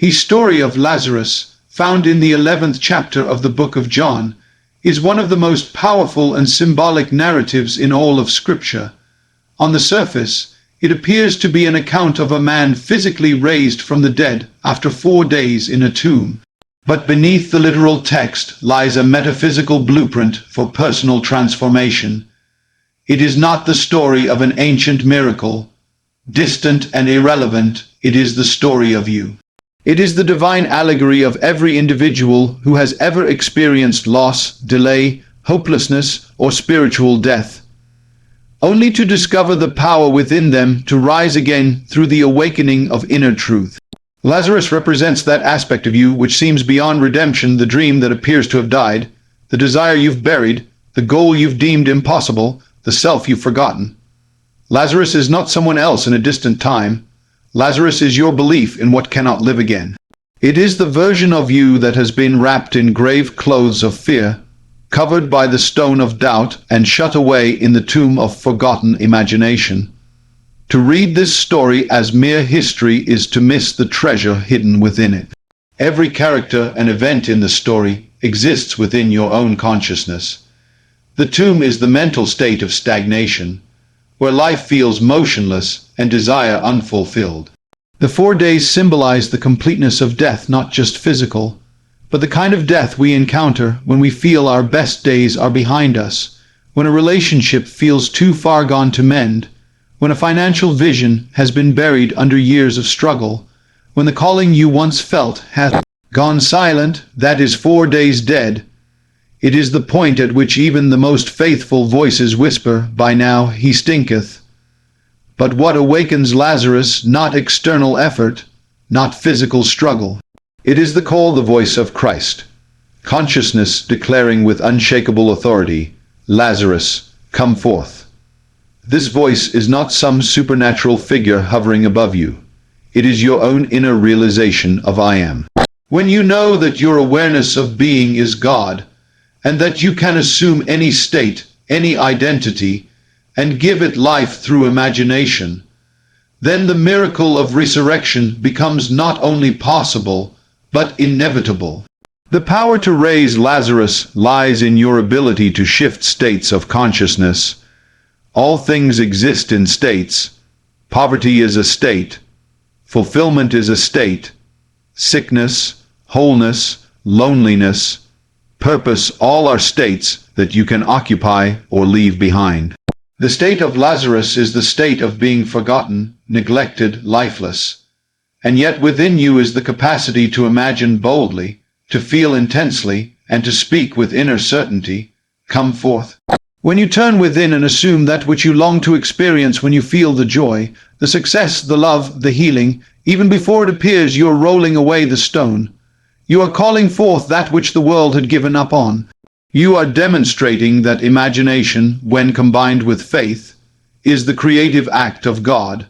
His story of Lazarus, found in the 11th chapter of the book of John, is one of the most powerful and symbolic narratives in all of Scripture. On the surface, it appears to be an account of a man physically raised from the dead after 4 days in a tomb. But beneath the literal text lies a metaphysical blueprint for personal transformation. It is not the story of an ancient miracle, distant and irrelevant. It is the story of you. It is the divine allegory of every individual who has ever experienced loss, delay, hopelessness, or spiritual death, only to discover the power within them to rise again through the awakening of inner truth. Lazarus represents that aspect of you which seems beyond redemption, the dream that appears to have died, the desire you've buried, the goal you've deemed impossible, the self you've forgotten. Lazarus is not someone else in a distant time. Lazarus is your belief in what cannot live again. It is the version of you that has been wrapped in grave clothes of fear, covered by the stone of doubt, and shut away in the tomb of forgotten imagination. To read this story as mere history is to miss the treasure hidden within it. Every character and event in the story exists within your own consciousness. The tomb is the mental state of stagnation, where life feels motionless and desire unfulfilled. The 4 days symbolize the completeness of death, not just physical, but the kind of death we encounter when we feel our best days are behind us, when a relationship feels too far gone to mend, when a financial vision has been buried under years of struggle, when the calling you once felt hath gone silent. That is 4 days dead. It is the point at which even the most faithful voices whisper, "By now he stinketh." But what awakens Lazarus? Not external effort, not physical struggle. It is the call, the voice of Christ. Consciousness declaring with unshakable authority, "Lazarus, come forth." This voice is not some supernatural figure hovering above you. It is your own inner realization of I am. When you know that your awareness of being is God, and that you can assume any state, any identity, and give it life through imagination, then the miracle of resurrection becomes not only possible, but inevitable. The power to raise Lazarus lies in your ability to shift states of consciousness. All things exist in states. Poverty is a state. Fulfillment is a state. Sickness, wholeness, loneliness, purpose, all are states that you can occupy or leave behind. The state of Lazarus is the state of being forgotten, neglected, lifeless. And yet within you is the capacity to imagine boldly, to feel intensely, and to speak with inner certainty. Come forth. When you turn within and assume that which you long to experience, when you feel the joy, the success, the love, the healing, even before it appears, you are rolling away the stone. You are calling forth that which the world had given up on. You are demonstrating that imagination, when combined with faith, is the creative act of God.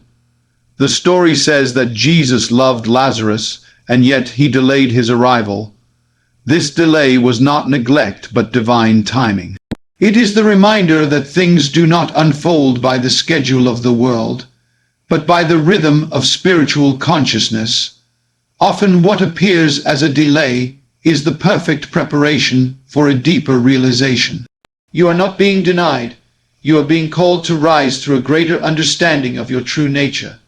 The story says that Jesus loved Lazarus, and yet he delayed his arrival. This delay was not neglect, but divine timing. It is the reminder that things do not unfold by the schedule of the world, but by the rhythm of spiritual consciousness. Often what appears as a delay is the perfect preparation for a deeper realization. You are not being denied. You are being called to rise through a greater understanding of your true nature.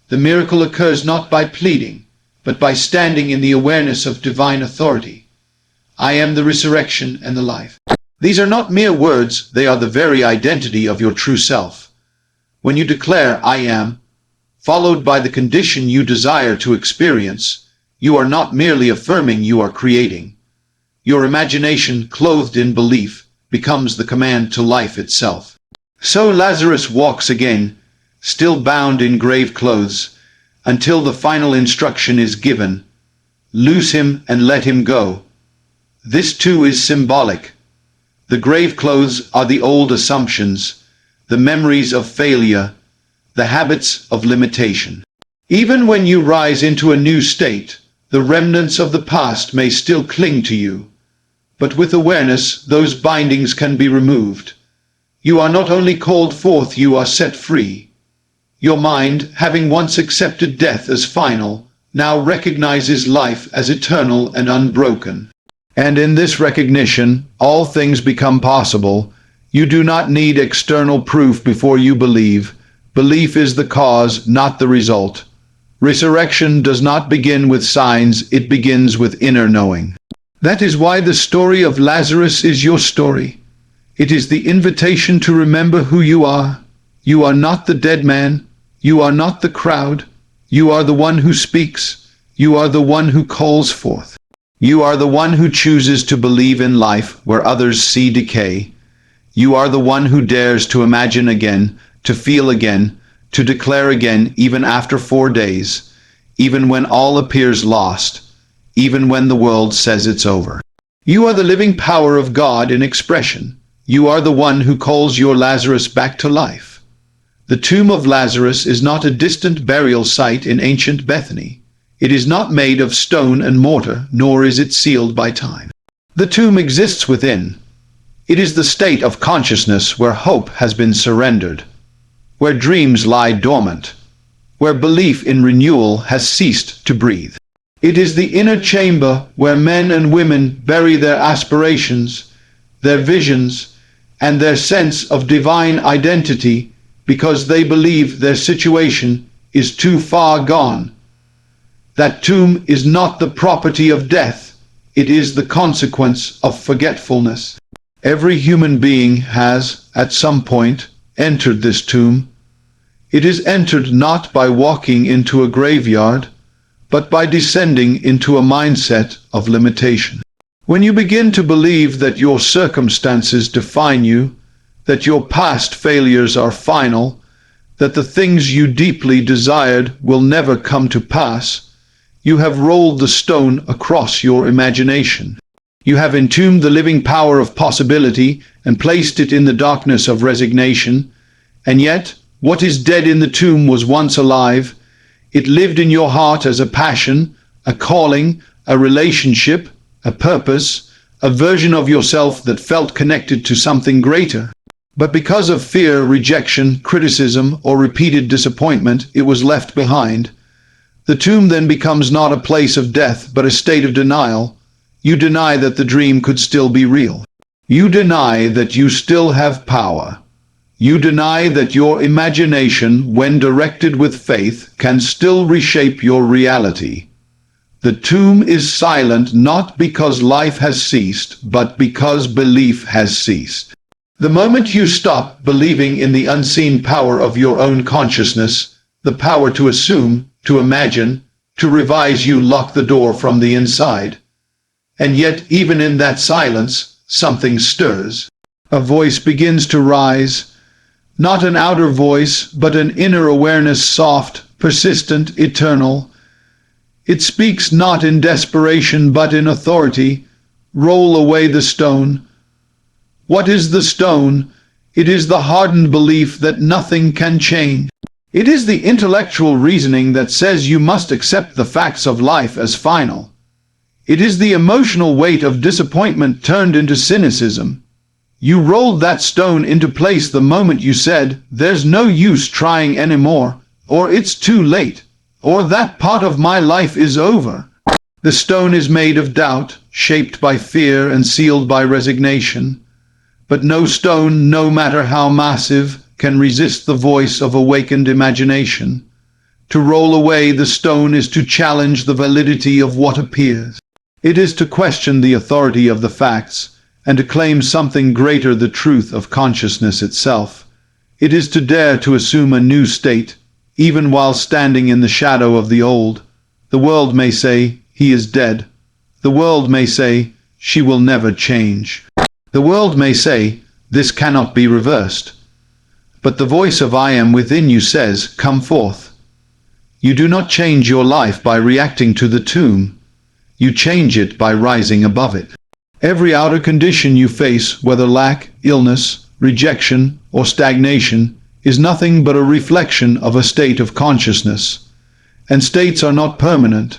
The miracle occurs not by pleading, but by standing in the awareness of divine authority. I am the resurrection and the life. These are not mere words, they are the very identity of your true self. When you declare, I am, followed by the condition you desire to experience, you are not merely affirming, you are creating. Your imagination, clothed in belief, becomes the command to life itself. So Lazarus walks again, still bound in grave clothes, until the final instruction is given. Loose him and let him go. This too is symbolic. The grave clothes are the old assumptions, the memories of failure, the habits of limitation. Even when you rise into a new state, the remnants of the past may still cling to you. But with awareness, those bindings can be removed. You are not only called forth, you are set free. Your mind, having once accepted death as final, now recognizes life as eternal and unbroken. And in this recognition, all things become possible. You do not need external proof before you believe. Belief is the cause, not the result. Resurrection does not begin with signs, it begins with inner knowing. That is why the story of Lazarus is your story. It is the invitation to remember who you are. You are not the dead man. You are not the crowd. You are the one who speaks. You are the one who calls forth. You are the one who chooses to believe in life where others see decay. You are the one who dares to imagine again, to feel again, to declare again, even after 4 days, even when all appears lost, even when the world says it's over. You are the living power of God in expression. You are the one who calls your Lazarus back to life. The tomb of Lazarus is not a distant burial site in ancient Bethany. It is not made of stone and mortar, nor is it sealed by time. The tomb exists within. It is the state of consciousness where hope has been surrendered, where dreams lie dormant, where belief in renewal has ceased to breathe. It is the inner chamber where men and women bury their aspirations, their visions, and their sense of divine identity because they believe their situation is too far gone. That tomb is not the property of death, it is the consequence of forgetfulness. Every human being has, at some point, entered this tomb. It is entered not by walking into a graveyard, but by descending into a mindset of limitation. When you begin to believe that your circumstances define you, that your past failures are final, that the things you deeply desired will never come to pass, you have rolled the stone across your imagination. You have entombed the living power of possibility and placed it in the darkness of resignation, and yet, what is dead in the tomb was once alive. It lived in your heart as a passion, a calling, a relationship, a purpose, a version of yourself that felt connected to something greater. But because of fear, rejection, criticism, or repeated disappointment, it was left behind. The tomb then becomes not a place of death, but a state of denial. You deny that the dream could still be real. You deny that you still have power. You deny that your imagination, when directed with faith, can still reshape your reality. The tomb is silent not because life has ceased, but because belief has ceased. The moment you stop believing in the unseen power of your own consciousness, the power to assume, to imagine, to revise, you lock the door from the inside. And yet, even in that silence, something stirs. A voice begins to rise. Not an outer voice, but an inner awareness, soft, persistent, eternal. It speaks not in desperation, but in authority. Roll away the stone. What is the stone? It is the hardened belief that nothing can change. It is the intellectual reasoning that says you must accept the facts of life as final. It is the emotional weight of disappointment turned into cynicism. You rolled that stone into place the moment you said, "There's no use trying anymore," or "It's too late," or "That part of my life is over." The stone is made of doubt, shaped by fear and sealed by resignation. But no stone, no matter how massive, can resist the voice of awakened imagination. To roll away the stone is to challenge the validity of what appears. It is to question the authority of the facts, and to claim something greater, the truth of consciousness itself. It is to dare to assume a new state, even while standing in the shadow of the old. The world may say, "He is dead." The world may say, "She will never change." The world may say, "This cannot be reversed." But the voice of I am within you says, "Come forth." You do not change your life by reacting to the tomb. You change it by rising above it. Every outer condition you face, whether lack, illness, rejection, or stagnation, is nothing but a reflection of a state of consciousness. And states are not permanent.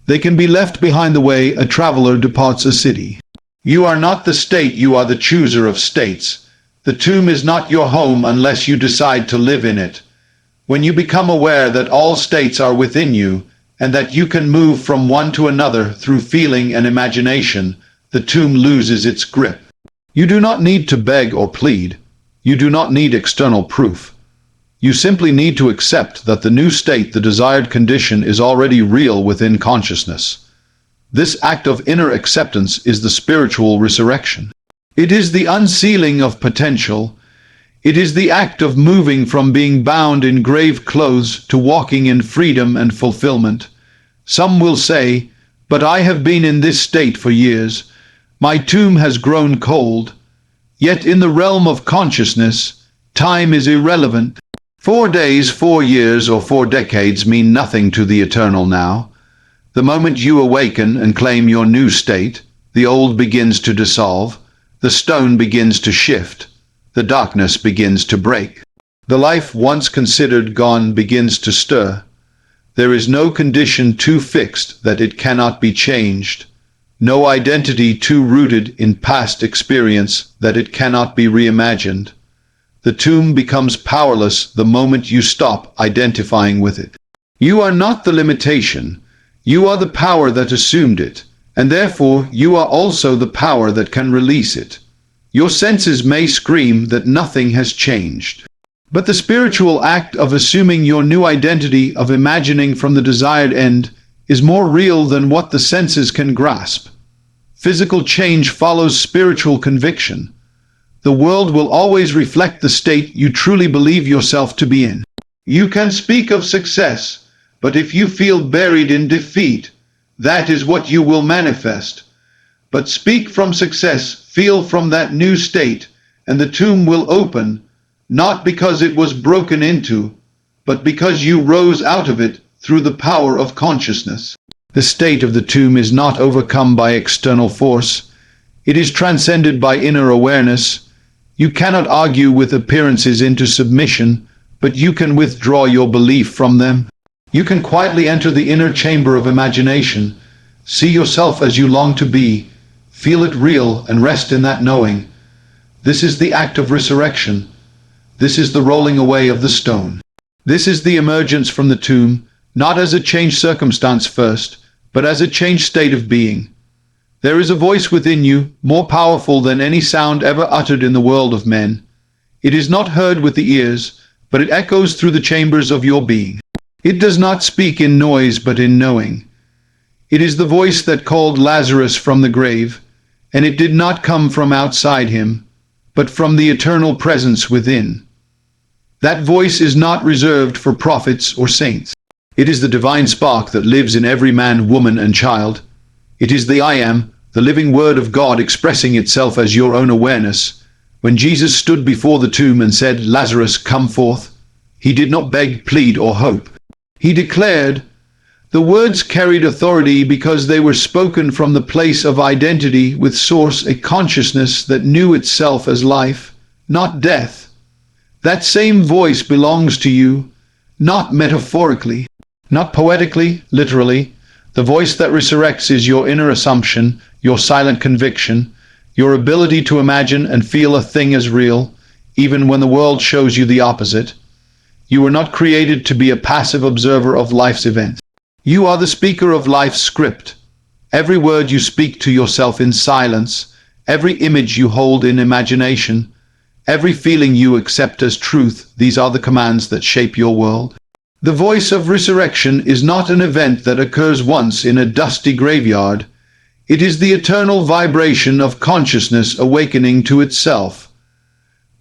They can be left behind the way a traveler departs a city. You are not the state, you are the chooser of states. The tomb is not your home unless you decide to live in it. When you become aware that all states are within you, and that you can move from one to another through feeling and imagination, the tomb loses its grip. You do not need to beg or plead. You do not need external proof. You simply need to accept that the new state, the desired condition, is already real within consciousness. This act of inner acceptance is the spiritual resurrection. It is the unsealing of potential. It is the act of moving from being bound in grave clothes to walking in freedom and fulfillment. Some will say, "But I have been in this state for years. My tomb has grown cold." Yet in the realm of consciousness, time is irrelevant. 4 days, 4 years, or 4 decades mean nothing to the eternal now. The moment you awaken and claim your new state, the old begins to dissolve, the stone begins to shift, the darkness begins to break. The life once considered gone begins to stir. There is no condition too fixed that it cannot be changed, no identity too rooted in past experience that it cannot be reimagined. The tomb becomes powerless the moment you stop identifying with it. You are not the limitation. You are the power that assumed it, and therefore you are also the power that can release it. Your senses may scream that nothing has changed. But the spiritual act of assuming your new identity, of imagining from the desired end, is more real than what the senses can grasp. Physical change follows spiritual conviction. The world will always reflect the state you truly believe yourself to be in. You can speak of success, but if you feel buried in defeat, that is what you will manifest. But speak from success, feel from that new state, and the tomb will open, not because it was broken into, but because you rose out of it through the power of consciousness. The state of the tomb is not overcome by external force. It is transcended by inner awareness. You cannot argue with appearances into submission, but you can withdraw your belief from them. You can quietly enter the inner chamber of imagination, see yourself as you long to be, feel it real, and rest in that knowing. This is the act of resurrection. This is the rolling away of the stone. This is the emergence from the tomb, not as a changed circumstance first, but as a changed state of being. There is a voice within you, more powerful than any sound ever uttered in the world of men. It is not heard with the ears, but it echoes through the chambers of your being. It does not speak in noise, but in knowing. It is the voice that called Lazarus from the grave, and it did not come from outside him, but from the eternal presence within. That voice is not reserved for prophets or saints. It is the divine spark that lives in every man, woman, and child. It is the I Am, the living word of God expressing itself as your own awareness. When Jesus stood before the tomb and said, "Lazarus, come forth," he did not beg, plead, or hope. He declared. The words carried authority because they were spoken from the place of identity with Source, a consciousness that knew itself as life, not death. That same voice belongs to you, not metaphorically, not poetically, literally. The voice that resurrects is your inner assumption, your silent conviction, your ability to imagine and feel a thing as real, even when the world shows you the opposite. You were not created to be a passive observer of life's events. You are the speaker of life's script. Every word you speak to yourself in silence, every image you hold in imagination, every feeling you accept as truth, these are the commands that shape your world. The voice of resurrection is not an event that occurs once in a dusty graveyard. It is the eternal vibration of consciousness awakening to itself.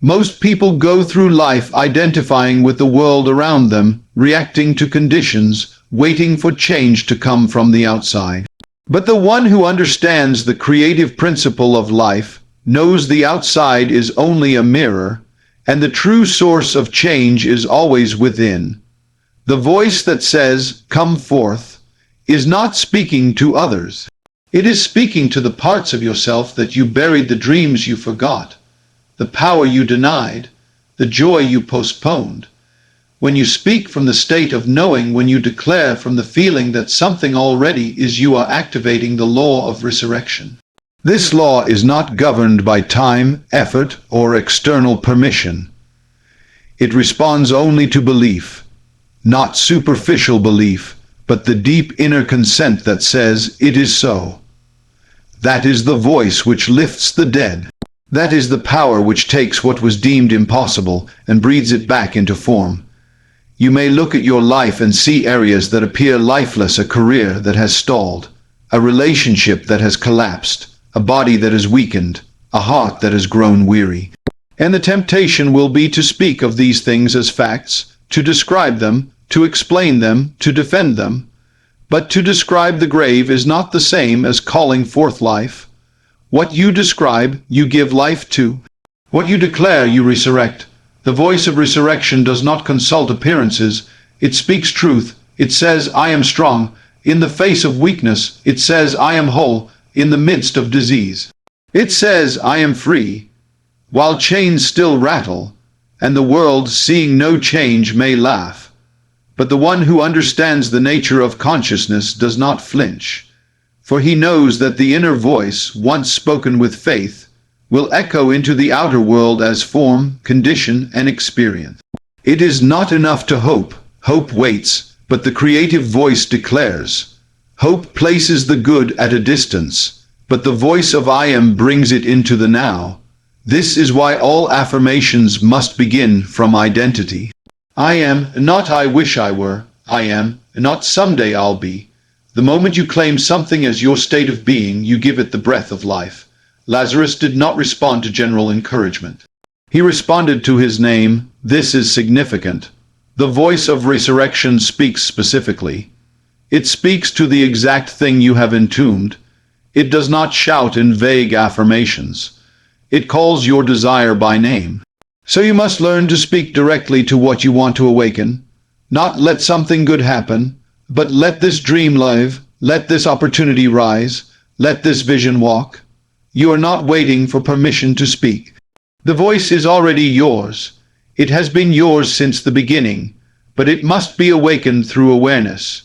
Most people go through life identifying with the world around them, reacting to conditions, waiting for change to come from the outside. But the one who understands the creative principle of life knows the outside is only a mirror, and the true source of change is always within. The voice that says, "Come forth," is not speaking to others. It is speaking to the parts of yourself that you buried, the dreams you forgot, the power you denied, the joy you postponed. When you speak from the state of knowing, when you declare from the feeling that something already is, you are activating the law of resurrection. This law is not governed by time, effort, or external permission. It responds only to belief, not superficial belief, but the deep inner consent that says, "It is so." That is the voice which lifts the dead. That is the power which takes what was deemed impossible and breathes it back into form. You may look at your life and see areas that appear lifeless, a career that has stalled, a relationship that has collapsed, a body that has weakened, a heart that has grown weary. And the temptation will be to speak of these things as facts, to describe them, to explain them, to defend them. But to describe the grave is not the same as calling forth life. What you describe, you give life to. What you declare, you resurrect. The voice of resurrection does not consult appearances. It speaks truth. It says, "I am strong." In the face of weakness, it says, "I am whole." In the midst of disease, it says, "I am free." While chains still rattle, and the world, seeing no change, may laugh. But the one who understands the nature of consciousness does not flinch, for he knows that the inner voice, once spoken with faith, will echo into the outer world as form, condition, and experience. It is not enough to hope. Hope waits, but the creative voice declares. Hope places the good at a distance, but the voice of I am brings it into the now. This is why all affirmations must begin from identity. I am, not I wish I were. I am, not someday I'll be. The moment you claim something as your state of being, you give it the breath of life. Lazarus did not respond to general encouragement. He responded to his name. This is significant. The voice of resurrection speaks specifically. It speaks to the exact thing you have entombed. It does not shout in vague affirmations. It calls your desire by name. So you must learn to speak directly to what you want to awaken. Not let something good happen, but let this dream live, let this opportunity rise, let this vision walk. You are not waiting for permission to speak. The voice is already yours. It has been yours since the beginning, but it must be awakened through awareness.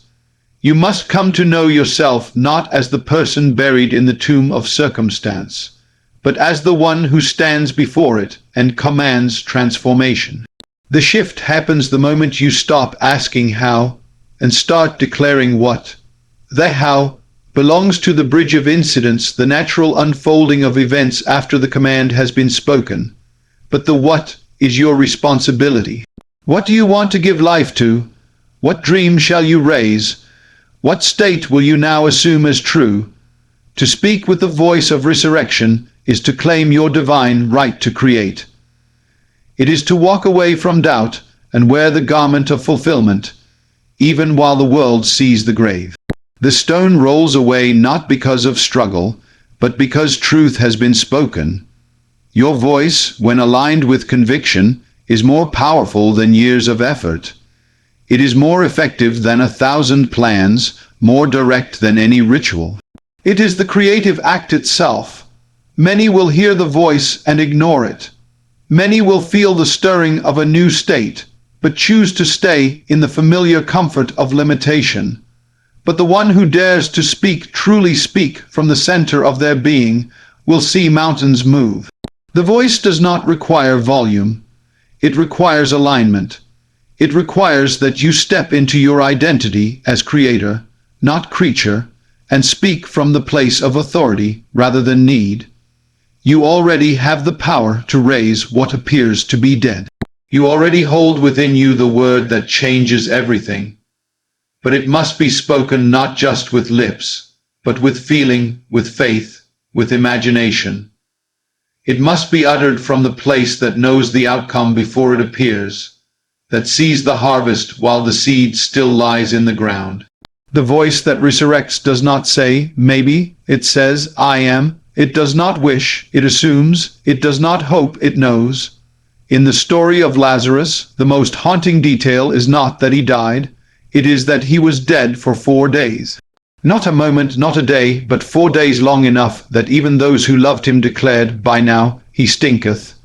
You must come to know yourself not as the person buried in the tomb of circumstance, but as the one who stands before it and commands transformation. The shift happens the moment you stop asking how and start declaring what. The how belongs to the bridge of incidents, the natural unfolding of events after the command has been spoken. But the what is your responsibility. What do you want to give life to? What dream shall you raise? What state will you now assume as true? To speak with the voice of resurrection is to claim your divine right to create. It is to walk away from doubt and wear the garment of fulfillment, even while the world sees the grave. The stone rolls away not because of struggle, but because truth has been spoken. Your voice, when aligned with conviction, is more powerful than years of effort. It is more effective than 1,000 plans, more direct than any ritual. It is the creative act itself. Many will hear the voice and ignore it. Many will feel the stirring of a new state, but choose to stay in the familiar comfort of limitation. But the one who dares to speak, truly speak from the center of their being, will see mountains move. The voice does not require volume. It requires alignment. It requires that you step into your identity as creator, not creature, and speak from the place of authority rather than need. You already have the power to raise what appears to be dead. You already hold within you the word that changes everything. But it must be spoken not just with lips, but with feeling, with faith, with imagination. It must be uttered from the place that knows the outcome before it appears, that sees the harvest while the seed still lies in the ground. The voice that resurrects does not say, maybe. It says, I am. It does not wish. It assumes. It does not hope. It knows. In the story of Lazarus, the most haunting detail is not that he died. It is that he was dead for 4 days. Not a moment, not a day, but 4 days, long enough that even those who loved him declared, by now, he stinketh.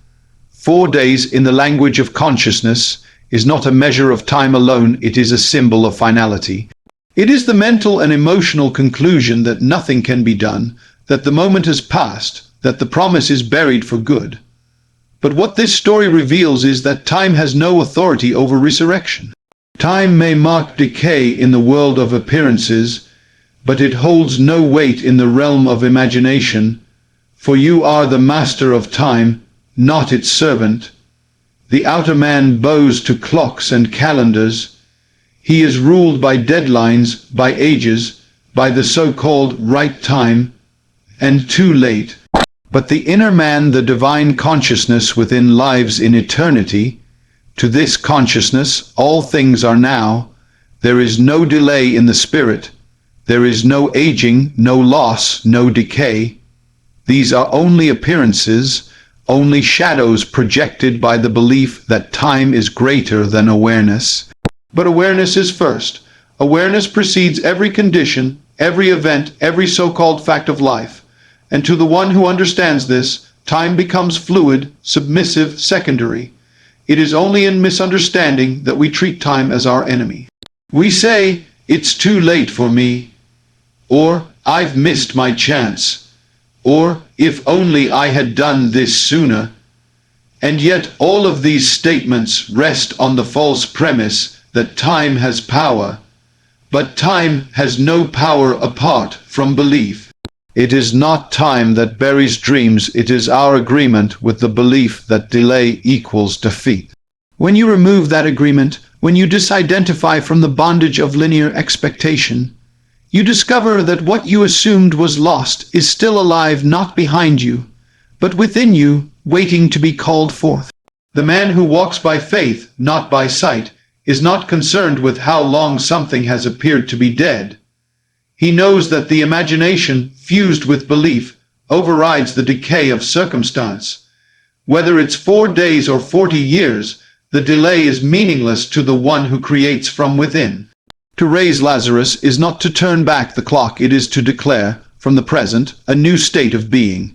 4 days in the language of consciousness is not a measure of time alone, it is a symbol of finality. It is the mental and emotional conclusion that nothing can be done, that the moment has passed, that the promise is buried for good. But what this story reveals is that time has no authority over resurrection. Time may mark decay in the world of appearances, but it holds no weight in the realm of imagination, for you are the master of time, not its servant. The outer man bows to clocks and calendars. He is ruled by deadlines, by ages, by the so-called right time, and too late. But the inner man, the divine consciousness within, lives in eternity. To this consciousness all things are now. There is no delay in the spirit. There is no aging, no loss, no decay. These are only appearances, only shadows projected by the belief that time is greater than awareness. But awareness is first. Awareness precedes every condition, every event, every so-called fact of life. And to the one who understands this, time becomes fluid, submissive, secondary. It is only in misunderstanding that we treat time as our enemy. We say, "It's too late for me," or "I've missed my chance," or "If only I had done this sooner." And yet all of these statements rest on the false premise that time has power. But time has no power apart from belief. It is not time that buries dreams, it is our agreement with the belief that delay equals defeat. When you remove that agreement, when you disidentify from the bondage of linear expectation, you discover that what you assumed was lost is still alive, not behind you, but within you, waiting to be called forth. The man who walks by faith, not by sight, is not concerned with how long something has appeared to be dead. He knows that the imagination, fused with belief, overrides the decay of circumstance. Whether it's 4 days or 40 years, the delay is meaningless to the one who creates from within. To raise Lazarus is not to turn back the clock, it is to declare, from the present, a new state of being.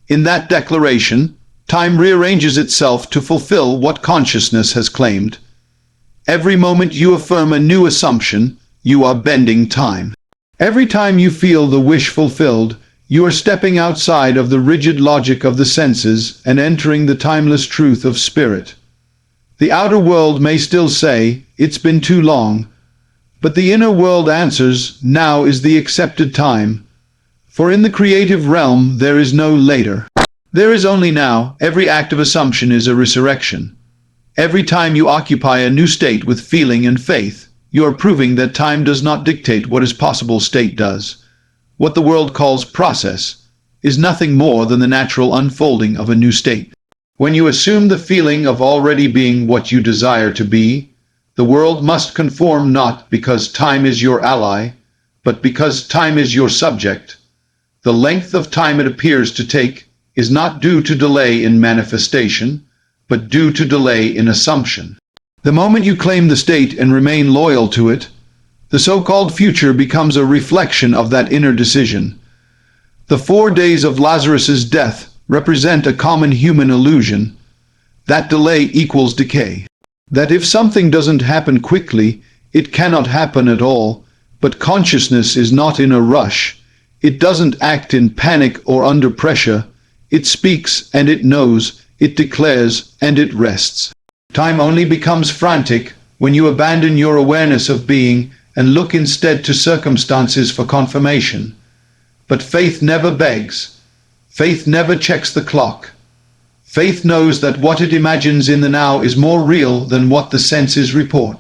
In that declaration, time rearranges itself to fulfill what consciousness has claimed. Every moment you affirm a new assumption, you are bending time. Every time you feel the wish fulfilled, you are stepping outside of the rigid logic of the senses and entering the timeless truth of spirit. The outer world may still say, "It's been too long," but the inner world answers, "Now is the accepted time." For in the creative realm there is no later. There is only now. Every act of assumption is a resurrection. Every time you occupy a new state with feeling and faith, you are proving that time does not dictate what is possible, state does. What the world calls process is nothing more than the natural unfolding of a new state. When you assume the feeling of already being what you desire to be, the world must conform, not because time is your ally, but because time is your subject. The length of time it appears to take is not due to delay in manifestation, but due to delay in assumption. The moment you claim the state and remain loyal to it, the so-called future becomes a reflection of that inner decision. The 4 days of Lazarus's death represent a common human illusion, that delay equals decay. That if something doesn't happen quickly, it cannot happen at all, but consciousness is not in a rush. It doesn't act in panic or under pressure. It speaks and it knows, it declares and it rests. Time only becomes frantic when you abandon your awareness of being and look instead to circumstances for confirmation. But faith never begs. Faith never checks the clock. Faith knows that what it imagines in the now is more real than what the senses report.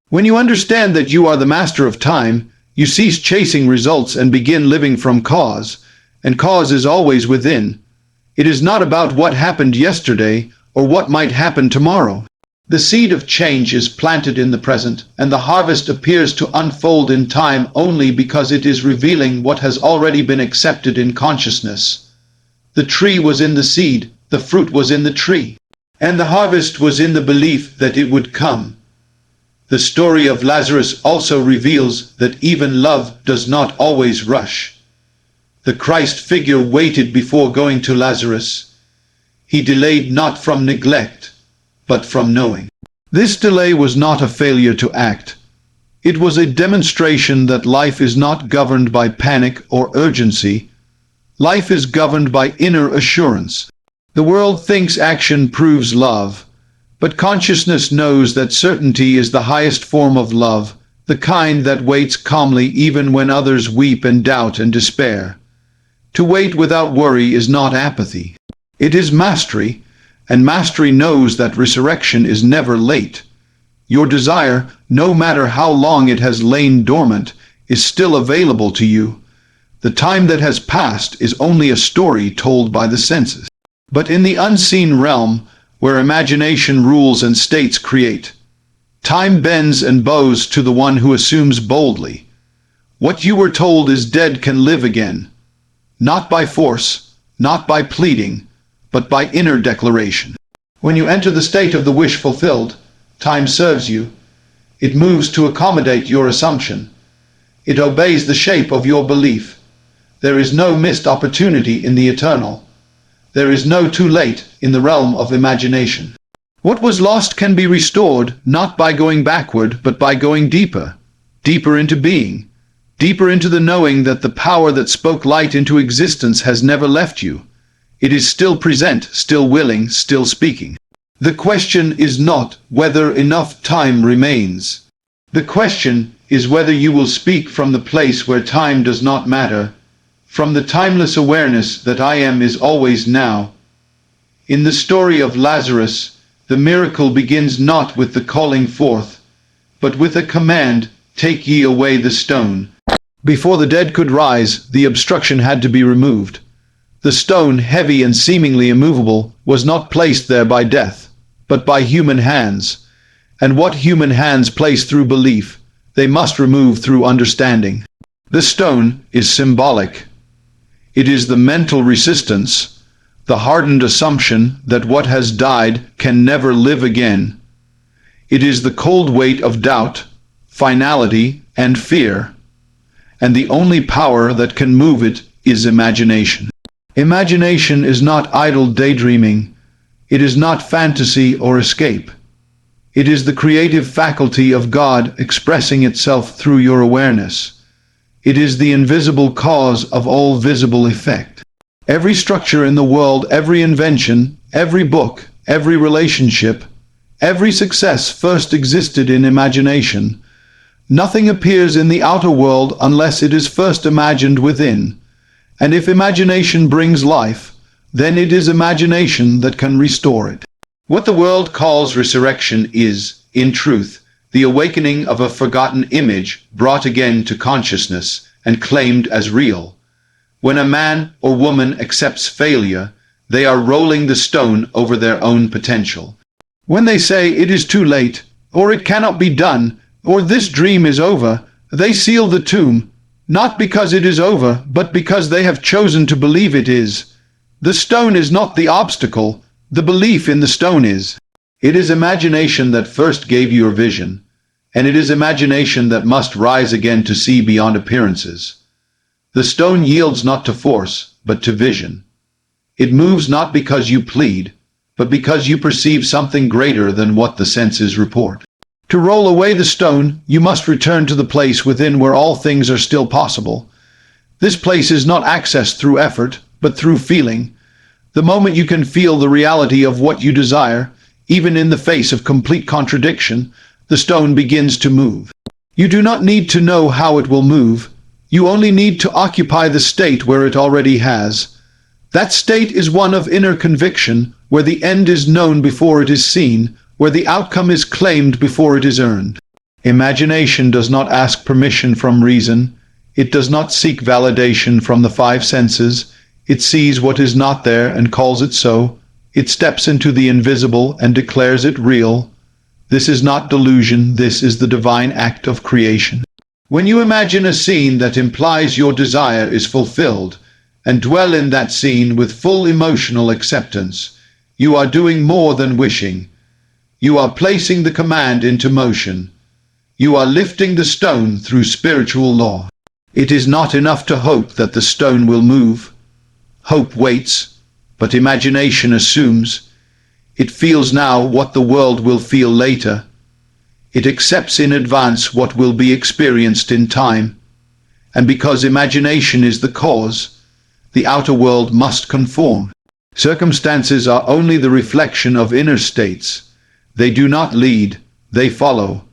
When you understand that you are the master of time, you cease chasing results and begin living from cause, and cause is always within. It is not about what happened yesterday or what might happen tomorrow. The seed of change is planted in the present, and the harvest appears to unfold in time only because it is revealing what has already been accepted in consciousness. The tree was in the seed, the fruit was in the tree, and the harvest was in the belief that it would come. The story of Lazarus also reveals that even love does not always rush. The Christ figure waited before going to Lazarus. He delayed not from neglect, but from knowing. This delay was not a failure to act. It was a demonstration that life is not governed by panic or urgency. Life is governed by inner assurance. The world thinks action proves love, But consciousness knows that certainty is the highest form of love, the kind that waits calmly even when others weep and doubt and despair. To wait without worry is not apathy. It is mastery, and mastery knows that resurrection is never late. Your desire, no matter how long it has lain dormant, is still available to you. The time that has passed is only a story told by the senses. But in the unseen realm, where imagination rules and states create, time bends and bows to the one who assumes boldly. What you were told is dead can live again, not by force, not by pleading, but by inner declaration. When you enter the state of the wish fulfilled, time serves you. It moves to accommodate your assumption. It obeys the shape of your belief. There is no missed opportunity in the eternal. There is no too late in the realm of imagination. What was lost can be restored, not by going backward, but by going deeper, deeper into being, deeper into the knowing that the power that spoke light into existence has never left you. It is still present, still willing, still speaking. The question is not whether enough time remains. The question is whether you will speak from the place where time does not matter, from the timeless awareness that I am is always now. In the story of Lazarus, the miracle begins not with the calling forth, but with a command, "Take ye away the stone." Before the dead could rise, the obstruction had to be removed. The stone, heavy and seemingly immovable, was not placed there by death, but by human hands. And what human hands place through belief, they must remove through understanding. The stone is symbolic. It is the mental resistance, the hardened assumption that what has died can never live again. It is the cold weight of doubt, finality, and fear. And the only power that can move it is imagination. Imagination is not idle daydreaming. It is not fantasy or escape. It is the creative faculty of God expressing itself through your awareness. It is the invisible cause of all visible effect. Every structure in the world, every invention, every book, every relationship, every success first existed in imagination. Nothing appears in the outer world unless it is first imagined within. And if imagination brings life, then it is imagination that can restore it. What the world calls resurrection is, in truth, the awakening of a forgotten image brought again to consciousness and claimed as real. When a man or woman accepts failure, they are rolling the stone over their own potential. When they say it is too late, or it cannot be done, or this dream is over, they seal the tomb, not because it is over, but because they have chosen to believe it is. The stone is not the obstacle, the belief in the stone is. It is imagination that first gave you your vision, and it is imagination that must rise again to see beyond appearances. The stone yields not to force, but to vision. It moves not because you plead, but because you perceive something greater than what the senses report. To roll away the stone, you must return to the place within where all things are still possible. This place is not accessed through effort, but through feeling. The moment you can feel the reality of what you desire, even in the face of complete contradiction, the stone begins to move. You do not need to know how it will move. You only need to occupy the state where it already has. That state is one of inner conviction, where the end is known before it is seen, where the outcome is claimed before it is earned. Imagination does not ask permission from reason. It does not seek validation from the five senses. It sees what is not there and calls it so. It steps into the invisible and declares it real. This is not delusion, this is the divine act of creation. When you imagine a scene that implies your desire is fulfilled, and dwell in that scene with full emotional acceptance, you are doing more than wishing. You are placing the command into motion. You are lifting the stone through spiritual law. It is not enough to hope that the stone will move. Hope waits, but imagination assumes. It feels now what the world will feel later. It accepts in advance what will be experienced in time. And because imagination is the cause, the outer world must conform. Circumstances are only the reflection of inner states. They do not lead, they follow.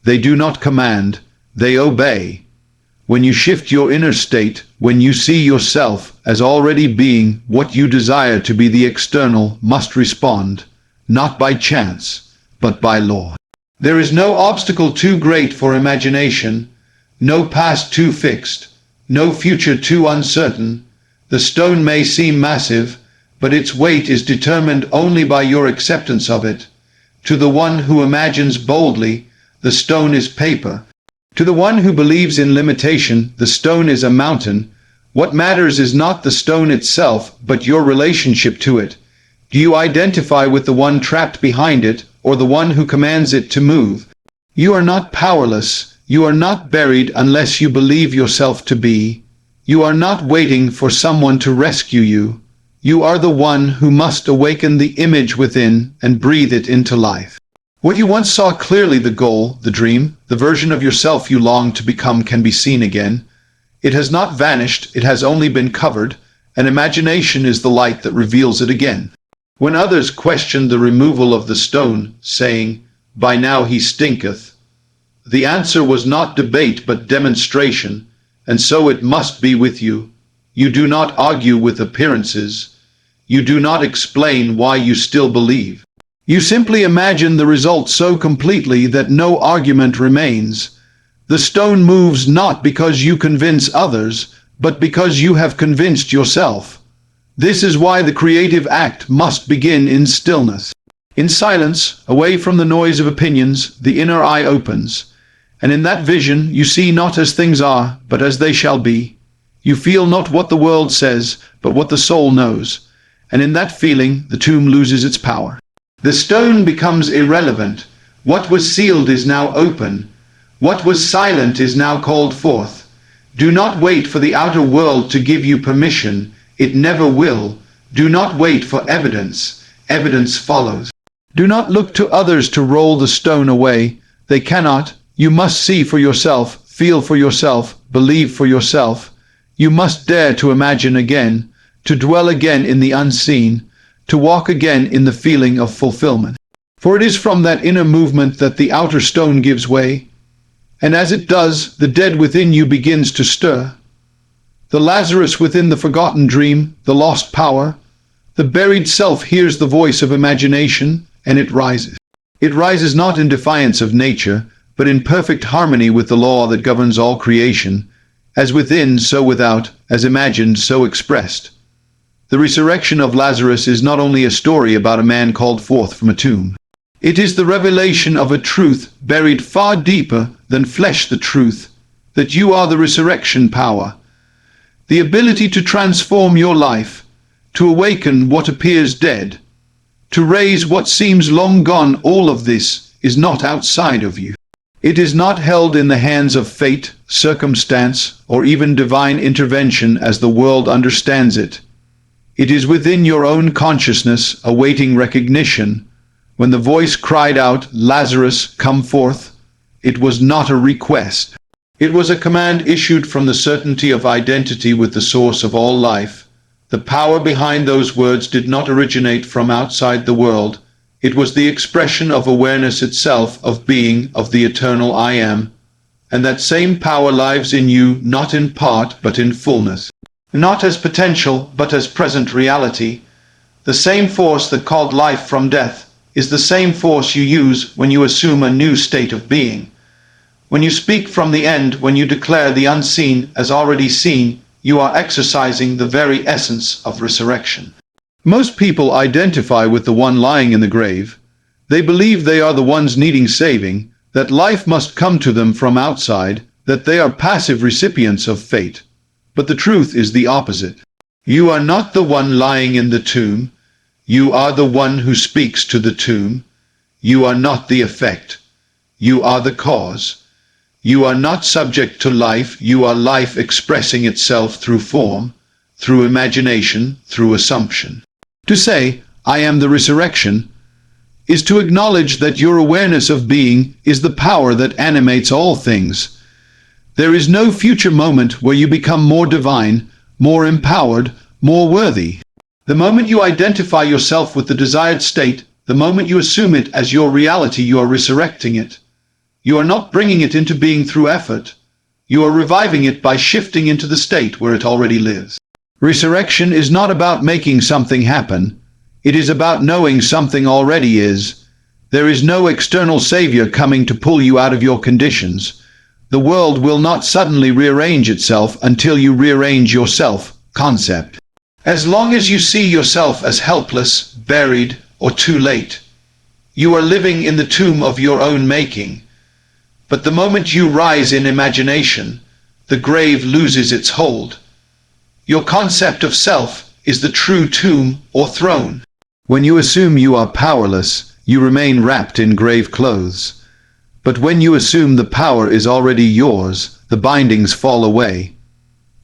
They do not command, they obey. When you shift your inner state, when you see yourself as already being what you desire to be, the external must respond, not by chance, but by law. There is no obstacle too great for imagination, no past too fixed, no future too uncertain. The stone may seem massive, but its weight is determined only by your acceptance of it. To the one who imagines boldly, the stone is paper. To the one who believes in limitation, the stone is a mountain. What matters is not the stone itself, but your relationship to it. Do you identify with the one trapped behind it, or the one who commands it to move? You are not powerless. You are not buried unless you believe yourself to be. You are not waiting for someone to rescue you. You are the one who must awaken the image within and breathe it into life. What you once saw clearly, the goal, the dream, the version of yourself you long to become, can be seen again. It has not vanished, it has only been covered, and imagination is the light that reveals it again. When others questioned the removal of the stone, saying, "By now he stinketh," the answer was not debate but demonstration, and so it must be with you. You do not argue with appearances. You do not explain why you still believe. You simply imagine the result so completely that no argument remains. The stone moves not because you convince others, but because you have convinced yourself. This is why the creative act must begin in stillness. In silence, away from the noise of opinions, the inner eye opens, and in that vision you see not as things are, but as they shall be. You feel not what the world says, but what the soul knows, and in that feeling the tomb loses its power. The stone becomes irrelevant. What was sealed is now open. What was silent is now called forth. Do not wait for the outer world to give you permission. It never will. Do not wait for evidence. Evidence follows. Do not look to others to roll the stone away. They cannot. You must see for yourself, feel for yourself, believe for yourself. You must dare to imagine again, to dwell again in the unseen, to walk again in the feeling of fulfillment. For it is from that inner movement that the outer stone gives way, and as it does, the dead within you begins to stir. The Lazarus within the forgotten dream, the lost power, the buried self hears the voice of imagination, and it rises. It rises not in defiance of nature, but in perfect harmony with the law that governs all creation, as within, so without, as imagined, so expressed. The resurrection of Lazarus is not only a story about a man called forth from a tomb. It is the revelation of a truth buried far deeper than flesh, the truth that you are the resurrection power, the ability to transform your life, to awaken what appears dead, to raise what seems long gone. All of this is not outside of you. It is not held in the hands of fate, circumstance, or even divine intervention as the world understands it. It is within your own consciousness, awaiting recognition. When the voice cried out, "Lazarus, come forth," it was not a request. It was a command issued from the certainty of identity with the source of all life. The power behind those words did not originate from outside the world. It was the expression of awareness itself, of being, of the eternal I am. And that same power lives in you, not in part, but in fullness. Not as potential, but as present reality. The same force that called life from death is the same force you use when you assume a new state of being. When you speak from the end, when you declare the unseen as already seen, you are exercising the very essence of resurrection. Most people identify with the one lying in the grave. They believe they are the ones needing saving, that life must come to them from outside, that they are passive recipients of fate. But the truth is the opposite. You are not the one lying in the tomb. You are the one who speaks to the tomb. You are not the effect. You are the cause. You are not subject to life. You are life expressing itself through form, through imagination, through assumption. To say, "I am the resurrection," is to acknowledge that your awareness of being is the power that animates all things. There is no future moment where you become more divine, more empowered, more worthy. The moment you identify yourself with the desired state, The moment you assume it as your reality, you are resurrecting it. You are not bringing it into being through effort. You are reviving it by shifting into the state where it already lives. Resurrection is not about making something happen. It is about knowing something already is. There is no external savior coming to pull you out of your conditions. The world will not suddenly rearrange itself until you rearrange yourself. Concept. As long as you see yourself as helpless, buried, or too late, you are living in the tomb of your own making. But the moment you rise in imagination, the grave loses its hold. Your concept of self is the true tomb or throne. When you assume you are powerless, you remain wrapped in grave clothes. But when you assume the power is already yours, the bindings fall away.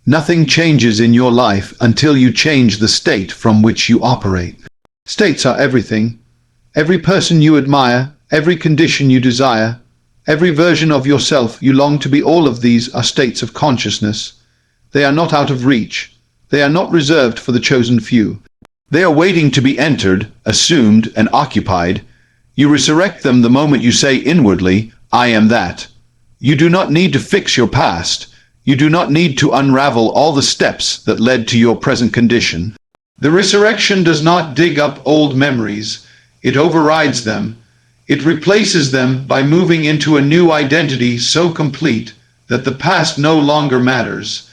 Nothing changes in your life until you change the state from which you operate. States are everything. Every person you admire, every condition you desire, every version of yourself you long to be, all of these are states of consciousness. They are not out of reach. They are not reserved for the chosen few. They are waiting to be entered, assumed, and occupied. You resurrect them the moment you say inwardly, I am that. You do not need to fix your past. You do not need to unravel all the steps that led to your present condition. The resurrection does not dig up old memories. It overrides them. It replaces them by moving into a new identity so complete that the past no longer matters,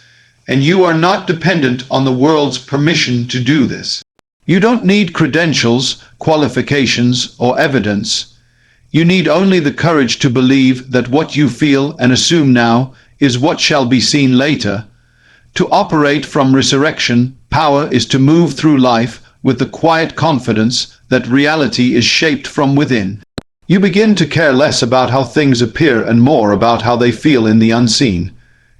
and you are not dependent on the world's permission to do this. You don't need credentials, qualifications, or evidence. You need only the courage to believe that what you feel and assume now is what shall be seen later. To operate from resurrection power is to move through life with the quiet confidence that reality is shaped from within. You begin to care less about how things appear and more about how they feel in the unseen.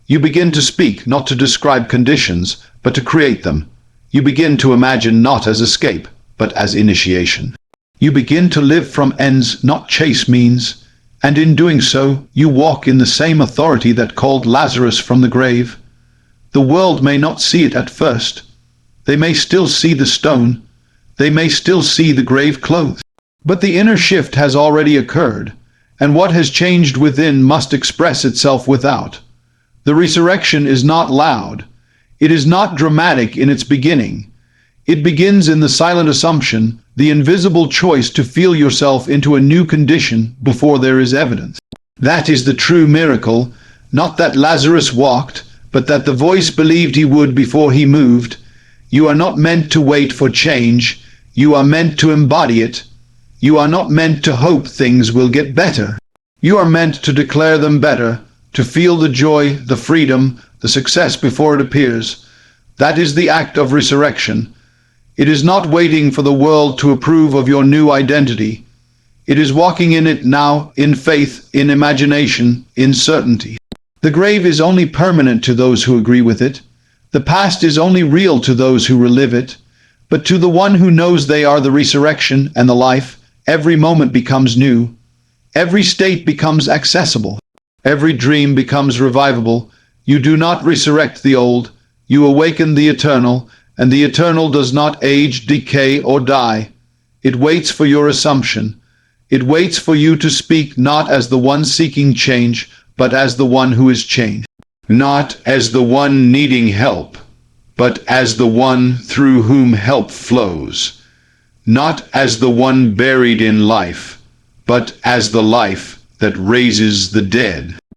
You begin to speak not to describe conditions, but to create them. You begin to imagine not as escape, but as initiation. You begin to live from ends, not chase means, and in doing so, you walk in the same authority that called Lazarus from the grave. The world may not see it at first. They may still see the stone. They may still see the grave clothes. But the inner shift has already occurred, and what has changed within must express itself without. The resurrection is not loud. It is not dramatic in its beginning. It begins in the silent assumption, the invisible choice to feel yourself into a new condition before there is evidence. That is the true miracle, not that Lazarus walked, but that the voice believed he would before he moved. You are not meant to wait for change. You are meant to embody it. You are not meant to hope things will get better. You are meant to declare them better, to feel the joy, the freedom, the success before it appears. That is the act of resurrection. It is not waiting for the world to approve of your new identity. It is walking in it now, in faith, in imagination, in certainty. The grave is only permanent to those who agree with it. The past is only real to those who relive it. But to the one who knows they are the resurrection and the life, every moment becomes new. Every state becomes accessible. Every dream becomes revivable. You do not resurrect the old. You awaken the eternal, and the eternal does not age, decay, or die. It waits for your assumption. It waits for you to speak not as the one seeking change, but as the one who is changed. Not as the one needing help, but as the one through whom help flows. Not as the one buried in life, but as the life that raises the dead.